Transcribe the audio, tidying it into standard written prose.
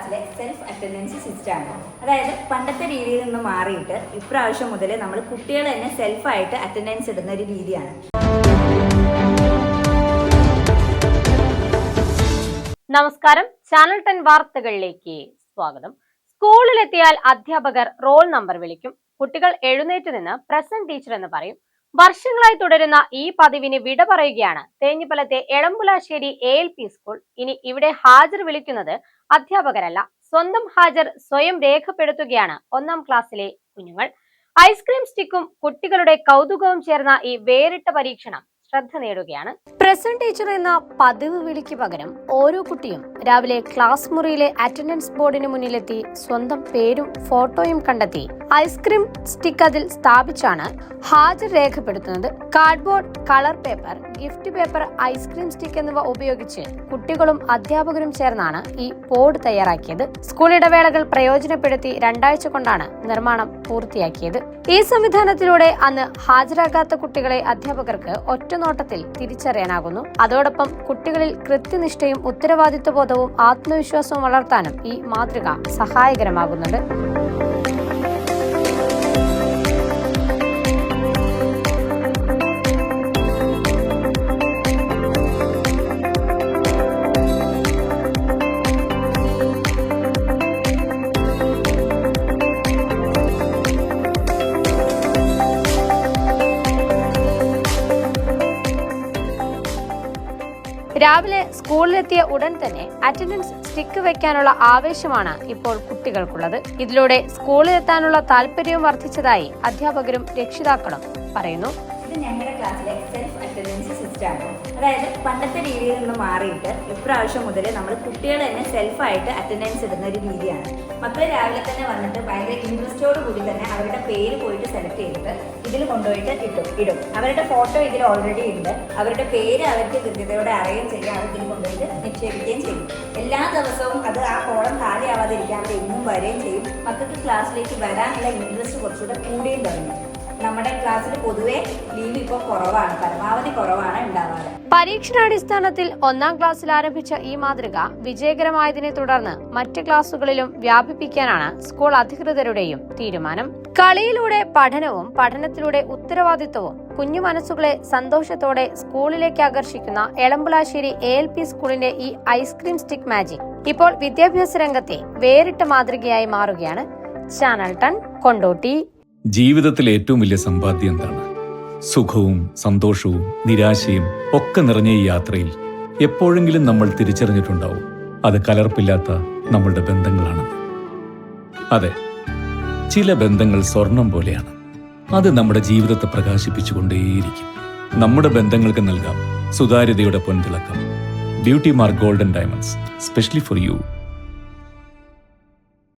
ക്ലാസ്സിലെ self attendance സിസ്റ്റമാണ്. അതായത് പണ്ടത്തെ രീതിയിൽ നിന്ന് മാറിയിട്ട് ഇപ്രാവശ്യം മുതൽ നമ്മൾ കുട്ടികൾ തന്നെ സെൽഫായിട്ട് അറ്റൻഡൻസ് ഇടുന്ന ഒരു രീതിയാണ്. നമസ്കാരം, ചാനൽ 10 വാർത്തകളിലേക്ക് സ്വാഗതം. സ്കൂളിലെത്തിയാൽ അധ്യാപകർ റോൾ നമ്പർ വിളിക്കും. കുട്ടികൾ എഴുന്നേറ്റ് നിന്ന് പ്രസന്റ് ടീച്ചർ എന്ന് പറയും. വർഷങ്ങളായി തുടരുന്ന ഈ പതിവിന് വിട പറയുകയാണ് തേഞ്ഞിപ്പലത്തെ എളമ്പുലാശ്ശേരി ALP സ്കൂൾ. ഇനി ഇവിടെ ഹാജർ വിളിക്കുന്നത് അധ്യാപകരല്ല, സ്വന്തം ഹാജർ സ്വയം രേഖപ്പെടുത്തുകയാണ് 1ാം ക്ലാസ്സിലെ കുഞ്ഞുങ്ങൾ. ഐസ്ക്രീം സ്റ്റിക്കും കുട്ടികളുടെ കൗതുകവും ചേർന്ന ഈ വേറിട്ട പരീക്ഷണം ശ്രദ്ധ നേടുകയാണ്. പ്രസന്റ് ടീച്ചർ എന്ന പതിവ് വിളിക്ക് പകരം ഓരോ കുട്ടിയും രാവിലെ ക്ലാസ് മുറിയിലെ അറ്റൻഡൻസ് ബോർഡിന് മുന്നിലെത്തി സ്വന്തം പേരും ഫോട്ടോയും കണ്ടെത്തി ഐസ്ക്രീം സ്റ്റിക്ക് അതിൽ സ്ഥാപിച്ചാണ് ഹാജർ രേഖപ്പെടുത്തുന്നത്. Cardboard, colour paper, gift paper, ice cream stick എന്നിവ ഉപയോഗിച്ച് കുട്ടികളും അധ്യാപകരും ചേർന്നാണ് ഈ ബോർഡ് തയ്യാറാക്കിയത്. സ്കൂൾ ഇടവേളകൾ പ്രയോജനപ്പെടുത്തി 2 ആഴ്ച കൊണ്ടാണ് നിർമ്മാണം പൂർത്തിയാക്കിയത്. ഈ സംവിധാനത്തിലൂടെ അന്ന് ഹാജരാകാത്ത കുട്ടികളെ അധ്യാപകർക്ക് ഒറ്റനോട്ടത്തിൽ തിരിച്ചറിയാനാകുന്നു. അതോടൊപ്പം കുട്ടികളിൽ കൃത്യനിഷ്ഠയും ഉത്തരവാദിത്വബോധവും ആത്മവിശ്വാസവും വളർത്താനും ഈ മാതൃക സഹായകരമാകുന്നുണ്ട്. രാവിലെ സ്കൂളിലെത്തിയ ഉടൻ തന്നെ അറ്റൻഡൻസ് സ്റ്റിക്ക് വെക്കാനുള്ള ആവേശമാണ് ഇപ്പോൾ കുട്ടികൾക്കുള്ളത്. ഇതിലൂടെ സ്കൂളിലെത്താനുള്ള താല്പര്യവും വർദ്ധിച്ചതായി അധ്യാപകരും രക്ഷിതാക്കളും പറയുന്നു. ഇത് ഞങ്ങളുടെ ക്ലാസ്സിലെ സെൽഫ് അറ്റൻഡൻസ് സിസ്റ്റമാണ്. അതായത് പണ്ടത്തെ രീതിയിൽ നിന്ന് മാറിയിട്ട് ഇപ്രാവശ്യം മുതൽ നമ്മൾ കുട്ടികൾ തന്നെ സെൽഫായിട്ട് അറ്റൻഡൻസ് ഇടുന്ന ഒരു രീതിയാണ്. മക്കൾ രാവിലെ തന്നെ വന്നിട്ട് ഭയങ്കര ഇൻട്രസ്റ്റോട് കൂടി തന്നെ അവരുടെ പേര് പോയിട്ട് സെലക്ട് ചെയ്തിട്ട് ഇതിൽ കൊണ്ടുപോയിട്ട് ഇടും. അവരുടെ ഫോട്ടോ ഇതിൽ ഓൾറെഡി ഉണ്ട്. അവരുടെ പേര് അവർക്ക് കൃത്യതയോടെ അറിയുകയും ചെയ്യും. അവർ ഇതിൽ കൊണ്ടുപോയിട്ട് നിക്ഷേപിക്കുകയും ചെയ്യും. എല്ലാ ദിവസവും അത് ആ കോളം കാലിയാവാതിരിക്കാൻ അവർ എന്നും വരികയും ചെയ്യും. മക്കൾക്ക് ക്ലാസ്സിലേക്ക് വരാനുള്ള ഇൻട്രസ്റ്റ് കുറച്ചുകൂടെ കൂടുകയും തുടങ്ങി. നമ്മുടെ ക്ലാസ്സിൽ പൊതുവെ ലീവ് ഇപ്പോൾ കുറവാണ്, പരമാവധി കുറവാണ് ഉണ്ടാവാറ്. പരീക്ഷണാടിസ്ഥാനത്തിൽ 1ാം ക്ലാസ്സിൽ ആരംഭിച്ച ഈ മാതൃക വിജയകരമായതിനെ തുടർന്ന് മറ്റ് ക്ലാസുകളിലും വ്യാപിപ്പിക്കാനാണ് സ്കൂൾ അധികൃതരുടെയും തീരുമാനം. കളിയിലൂടെ പഠനവും പഠനത്തിലൂടെ ഉത്തരവാദിത്വവും കുഞ്ഞു മനസ്സുകളെ സന്തോഷത്തോടെ സ്കൂളിലേക്ക് ആകർഷിക്കുന്ന എളമ്പുലാശ്ശേരി ALP സ്കൂളിന്റെ ഈ ഐസ്ക്രീം സ്റ്റിക്ക് മാജിക് ഇപ്പോൾ വിദ്യാഭ്യാസ രംഗത്തെ വേറിട്ട മാതൃകയായി മാറുകയാണ്. ചാനൽ 10 കൊണ്ടോട്ടി. ജീവിതത്തിലെ ഏറ്റവും വലിയ സമ്പാദ്യം എന്താണ്? സുഖവും സന്തോഷവും നിരാശയും ഒക്കെ നിറഞ്ഞ ഈ യാത്രയിൽ എപ്പോഴെങ്കിലും നമ്മൾ തിരിച്ചറിഞ്ഞിട്ടുണ്ടാവും അത് കലർപ്പില്ലാത്ത നമ്മളുടെ ബന്ധങ്ങളാണെന്ന്. അതെ, ചില ബന്ധങ്ങൾ സ്വർണം പോലെയാണ്. അത് നമ്മുടെ ജീവിതത്തെ പ്രകാശിപ്പിച്ചുകൊണ്ടേയിരിക്കും. നമ്മുടെ ബന്ധങ്ങൾക്ക് നൽകാം സുതാര്യതയുടെ പൊൻതിളക്കം. Beauty mark golden diamonds, specially for U.